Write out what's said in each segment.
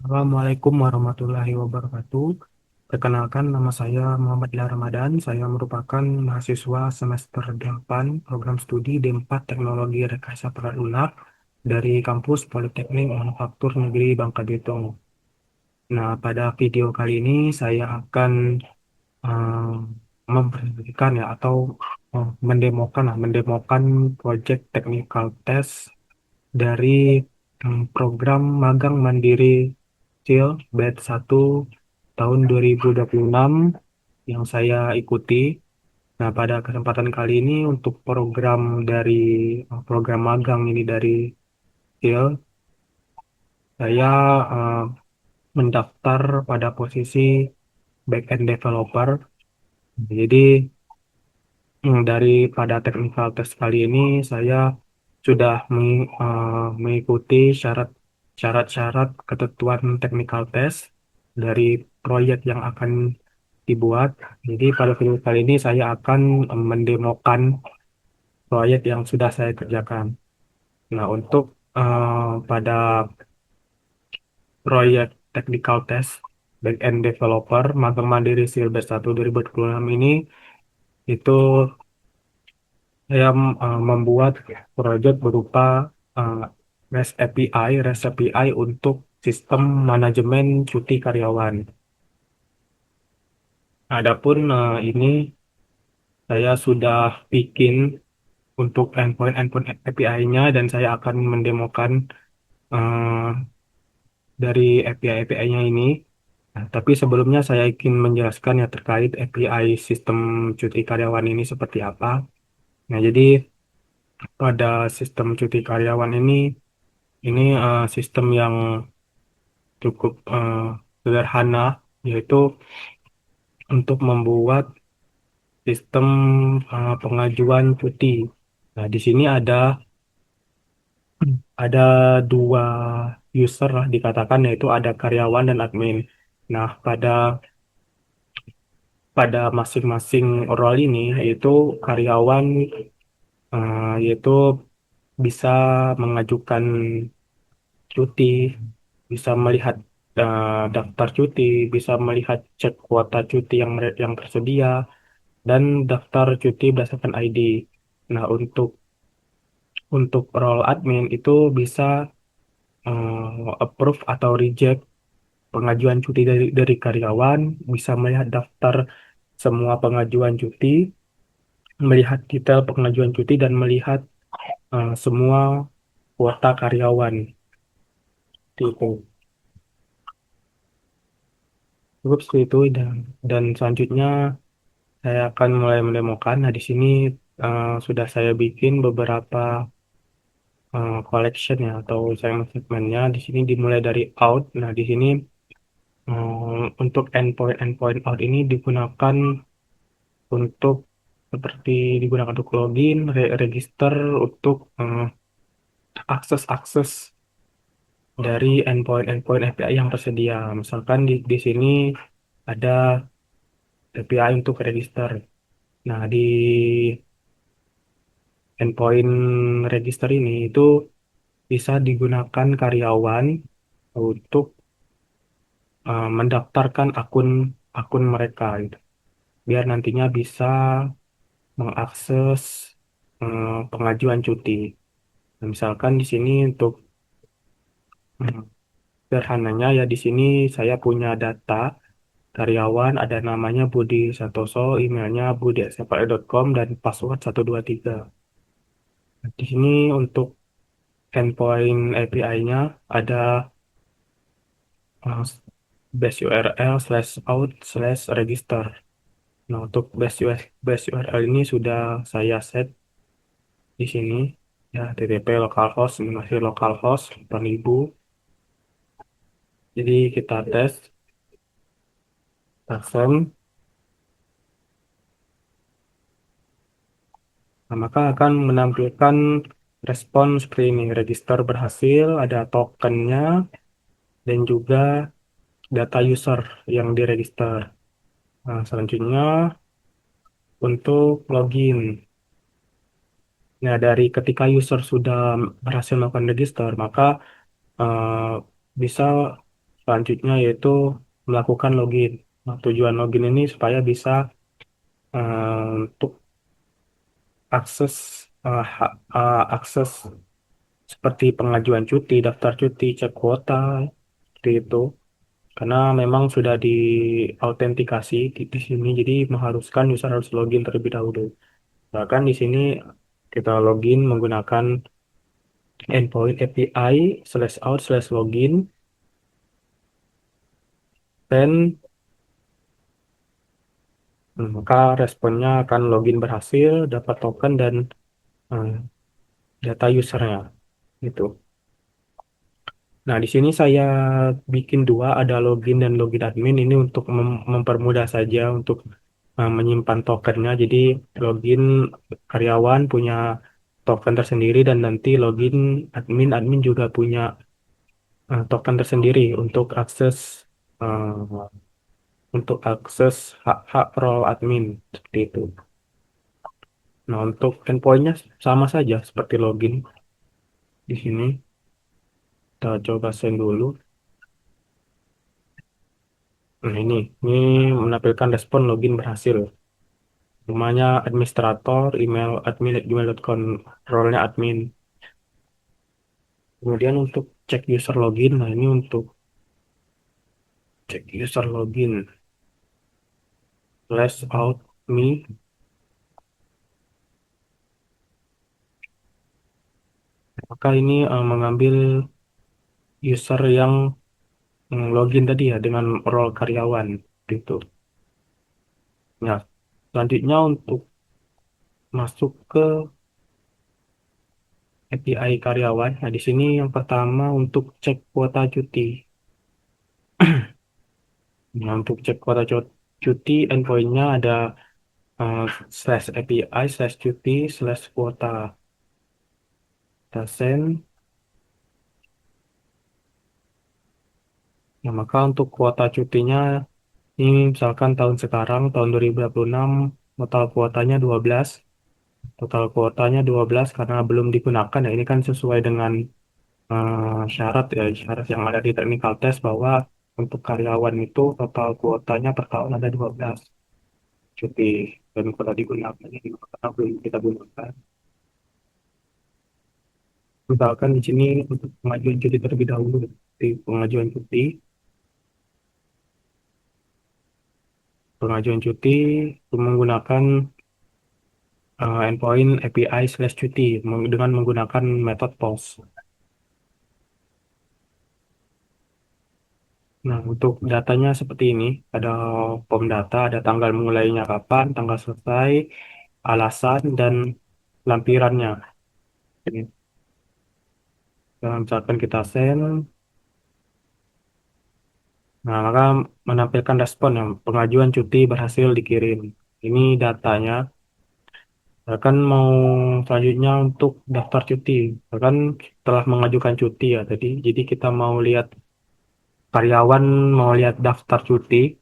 Assalamualaikum warahmatullahi wabarakatuh. Perkenalkan, nama saya Muhammad Ilham Ramadan. Saya merupakan mahasiswa semester 8 program studi D4 Teknologi Rekayasa Peralatan Lunak dari kampus Politeknik Manufaktur Negeri Bangka Belitung. Nah, pada video kali ini saya akan eh, mempresentasikan ya atau mendemokan proyek technical test dari program magang mandiri kecil batch 1 tahun 2026 yang saya ikuti. Nah, pada kesempatan kali ini untuk program magang ini dari kecil, saya eh, mendaftar pada posisi back-end developer. Jadi, daripada technical test kali ini, saya sudah mengikuti syarat-syarat ketentuan technical test dari proyek yang akan dibuat. Jadi pada video kali ini saya akan mendemokan proyek yang sudah saya kerjakan. Nah, untuk pada proyek technical test back-end developer magang mandiri Silber 1 2026 ini itu saya membuat proyek berupa uh, REST API untuk sistem manajemen cuti karyawan. Adapun ini saya sudah bikin untuk endpoint API-nya dan saya akan mendemokan eh, dari API-nya ini. Nah, tapi sebelumnya saya ingin menjelaskan ya terkait API sistem cuti karyawan ini seperti apa. Nah, jadi pada sistem cuti karyawan ini sistem yang cukup sederhana, yaitu untuk membuat sistem pengajuan cuti. Nah, di sini ada dua user lah dikatakan, yaitu ada karyawan dan admin. Nah, pada masing-masing role ini yaitu karyawan yaitu bisa mengajukan cuti, bisa melihat daftar cuti, bisa melihat cek kuota cuti yang tersedia dan daftar cuti berdasarkan ID. Nah, untuk role admin itu bisa approve atau reject pengajuan cuti dari karyawan, bisa melihat daftar semua pengajuan cuti, melihat detail pengajuan cuti, dan melihat semua kuota karyawan. Seperti itu. Cukup seperti itu dan selanjutnya saya akan mulai mendemokan. Nah, di sini sudah saya bikin beberapa collection ya atau segmennya. Di sini dimulai dari out. Nah, di sini untuk endpoint out ini digunakan untuk seperti digunakan untuk login, register untuk akses-akses dari endpoint API yang tersedia. Misalkan di sini ada API untuk register. Nah, di endpoint register ini itu bisa digunakan karyawan untuk mendaftarkan akun akun mereka gitu. Biar nantinya bisa mengakses pengajuan cuti. Nah, misalkan di sini untuk hmm, sederhananya ya di sini saya punya data karyawan ada namanya Budi Santoso, emailnya budi@gmail.com dan password 123. Nah, di sini untuk endpoint API-nya ada uh, base URL /out /register. Nah, untuk base URL ini sudah saya set di sini ya http localhost ini masih localhost 8000. Jadi kita tes confirm. Nah, maka akan menampilkan respon seperti ini. Register berhasil, ada tokennya, dan juga data user yang diregister. Nah, selanjutnya untuk login. Nah, dari ketika user sudah berhasil melakukan register, maka eh, bisa Selanjutnya yaitu melakukan login. Nah, tujuan login ini supaya bisa untuk akses akses seperti pengajuan cuti, daftar cuti, cek kuota, seperti itu. Karena memang sudah diautentikasi di sini, jadi mengharuskan user harus login terlebih dahulu. Bahkan di sini kita login menggunakan endpoint API /out /login, dan maka responnya akan login berhasil, dapat token dan eh, data usernya. Gitu. Nah, di sini saya bikin dua, ada login dan login admin. Ini untuk mempermudah saja untuk menyimpan tokennya. Jadi login karyawan punya token tersendiri, dan nanti login admin juga punya token tersendiri eh, untuk akses hak-hak role admin seperti itu. Nah, untuk endpointnya sama saja seperti login di sini. Kita coba send dulu. Nah, ini menampilkan respon login berhasil. Namanya administrator, email admin@gmail.com, role-nya admin. Kemudian untuk cek user login, nah ini untuk cek user login, out me, maka ini mengambil user yang login tadi ya dengan role karyawan gitu. Nah, selanjutnya untuk masuk ke API karyawan. Nah, di sini yang pertama untuk cek kuota cuti. Nah, untuk cek kuota cuti, endpointnya ada eh, /API/cuti /kuota. Kita send. Nah, maka untuk kuota cutinya ini misalkan tahun sekarang, tahun 2026, total kuotanya 12. Total kuotanya 12 karena belum digunakan. Ya, ini kan sesuai dengan syarat ya, syarat yang ada di technical test bahwa untuk karyawan itu total kuotanya per tahun ada 12 cuti, dan kuota digunakan ini karena belum kita gunakan. Misalkan di sini untuk pengajuan cuti terlebih dahulu, di pengajuan cuti menggunakan endpoint API/cuti dengan menggunakan metode post. Nah, untuk datanya seperti ini, ada form data, ada tanggal mulainya kapan, tanggal selesai, alasan, dan lampirannya. Ini, misalkan kita send, nah maka menampilkan respon yang pengajuan cuti berhasil dikirim. Ini datanya. Bahkan mau selanjutnya untuk daftar cuti. Bahkan setelah mengajukan cuti ya tadi, jadi kita mau lihat karyawan, mau lihat daftar cuti.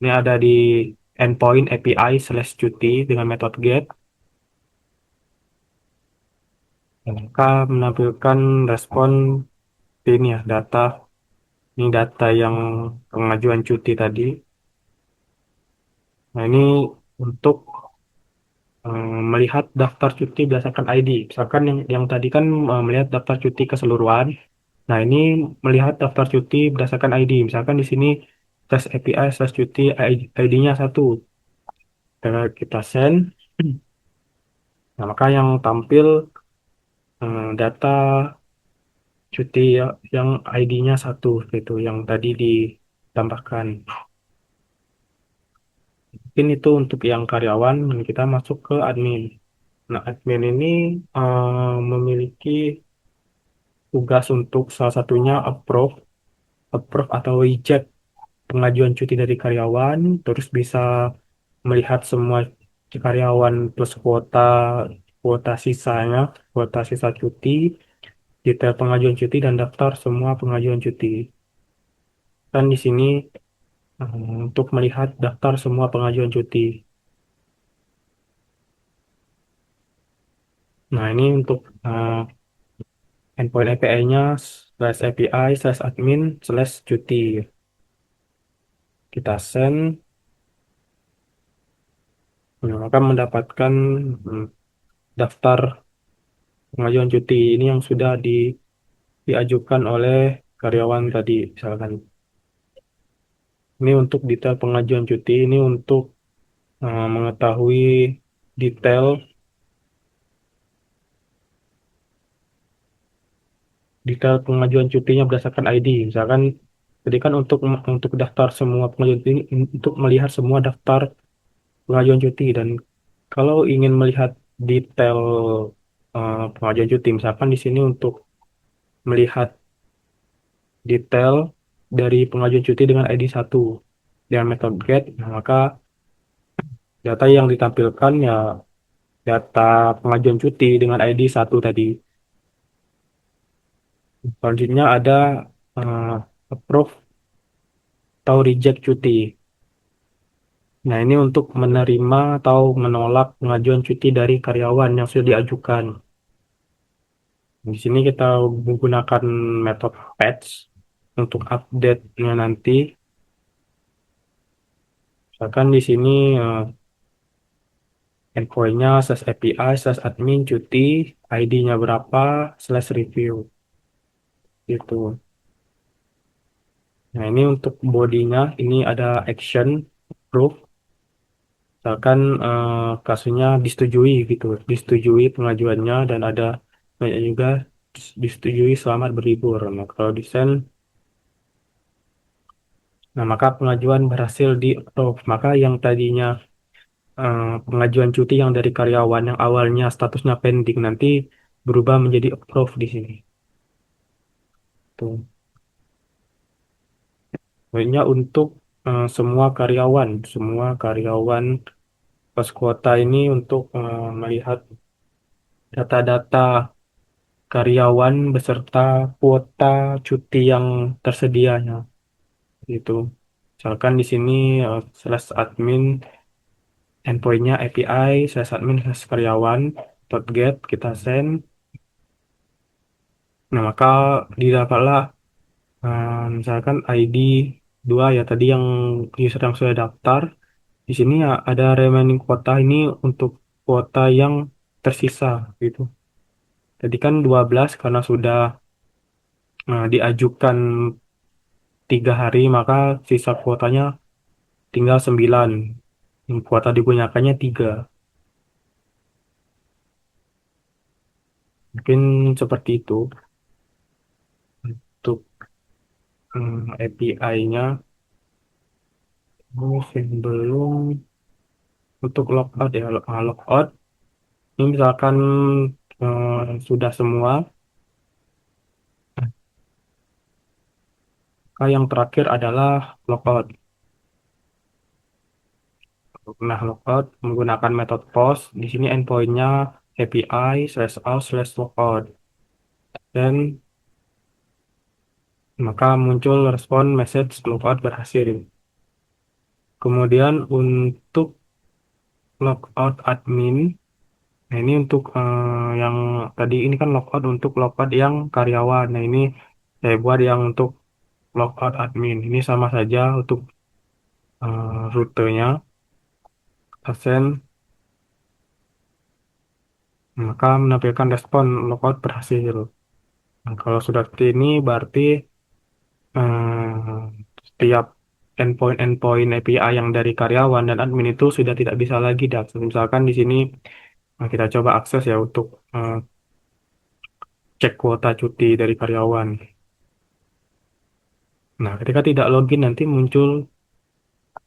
Ini ada di endpoint API/cuti dengan metode get. Dan maka menampilkan respon ini ya, data. Ini data yang pengajuan cuti tadi. Nah, ini untuk melihat daftar cuti berdasarkan ID. Misalkan yang tadi kan melihat daftar cuti keseluruhan. Nah, ini melihat daftar cuti berdasarkan ID. Misalkan di sini tes API/cuti ID-nya satu. Kita send. Nah, maka yang tampil data cuti yang ID-nya satu gitu, yang tadi ditambahkan. Mungkin itu untuk yang karyawan, dan kita masuk ke admin. Nah, admin ini memiliki tugas untuk salah satunya approve atau reject pengajuan cuti dari karyawan, terus bisa melihat semua karyawan plus kuota sisanya, kuota sisa cuti, detail pengajuan cuti, dan daftar semua pengajuan cuti. Dan di sini untuk melihat daftar semua pengajuan cuti. Nah, ini untuk endpoint API-nya /API/admin/cuti. Kita send, nah, maka mendapatkan hmm, daftar pengajuan cuti ini yang sudah diajukan oleh karyawan tadi. Misalkan ini untuk detail pengajuan cuti, ini untuk mengetahui detail detail pengajuan cutinya berdasarkan ID. Misalkan, jadi kan untuk daftar semua pengajuan cuti, untuk melihat semua daftar pengajuan cuti, dan kalau ingin melihat detail pengajuan cuti, misalkan di sini untuk melihat detail dari pengajuan cuti dengan ID 1 dengan metode get, nah, maka data yang ditampilkan ya data pengajuan cuti dengan ID 1 tadi. Selanjutnya ada eh, approve atau reject cuti. Nah, ini untuk menerima atau menolak pengajuan cuti dari karyawan yang sudah diajukan. Di sini kita menggunakan metode patch untuk update-nya nanti. Misalkan di sini endpoint-nya /API/admin cuti, ID-nya berapa, /review. Gitu. Nah, ini untuk bodinya, ini ada action, proof. Misalkan kasusnya disetujui gitu, disetujui pengajuannya, dan ada banyak juga disetujui selamat berlibur. Nah, kalau di send, nah maka pengajuan berhasil di approve. Maka yang tadinya pengajuan cuti yang dari karyawan yang awalnya statusnya pending nanti berubah menjadi approve di sini. Tuh. Sebenarnya untuk semua karyawan pas kuota ini untuk melihat data-data karyawan beserta kuota cuti yang tersedianya itu. Misalkan di sini /admin endpointnya API /admin/karyawan .get kita send. Nah, maka didapatlah misalkan ID 2 ya tadi yang user yang sudah daftar. Di sini ya ada remaining kuota ini untuk kuota yang tersisa gitu. Jadi kan 12 karena sudah diajukan 3 hari, maka sisa kuotanya tinggal 9. Yang kuota digunakannya 3. Mungkin seperti itu untuk API-nya. Terus yang belum untuk logout ya, logout. Ini misalkan sudah semua, maka yang terakhir adalah logout. Nah, logout menggunakan metode post. Di sini endpointnya API /out/logout. Dan maka muncul respon message logout berhasil. Kemudian untuk logout admin, nah ini untuk yang tadi ini kan logout untuk logout yang karyawan. Nah, ini saya buat yang untuk logout admin. Ini sama saja untuk rutenya. Absen, maka menampilkan respon logout berhasil. Nah, kalau sudah seperti ini berarti setiap endpoint API yang dari karyawan dan admin itu sudah tidak bisa lagi diakses. Misalkan di sini kita coba akses ya untuk cek kuota cuti dari karyawan. Nah, ketika tidak login nanti muncul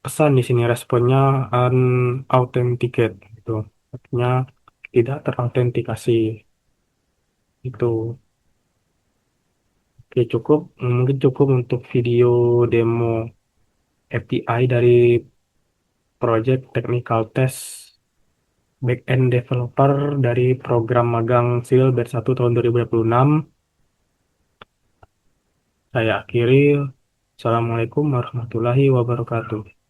pesan di sini responnya unauthenticate gitu. Artinya tidak terautentikasi. Itu. Oke, cukup. Mungkin cukup untuk video demo API dari project technical test backend developer dari program magang SIL batch 1 tahun 2026. Saya akhiri. Assalamualaikum warahmatullahi wabarakatuh.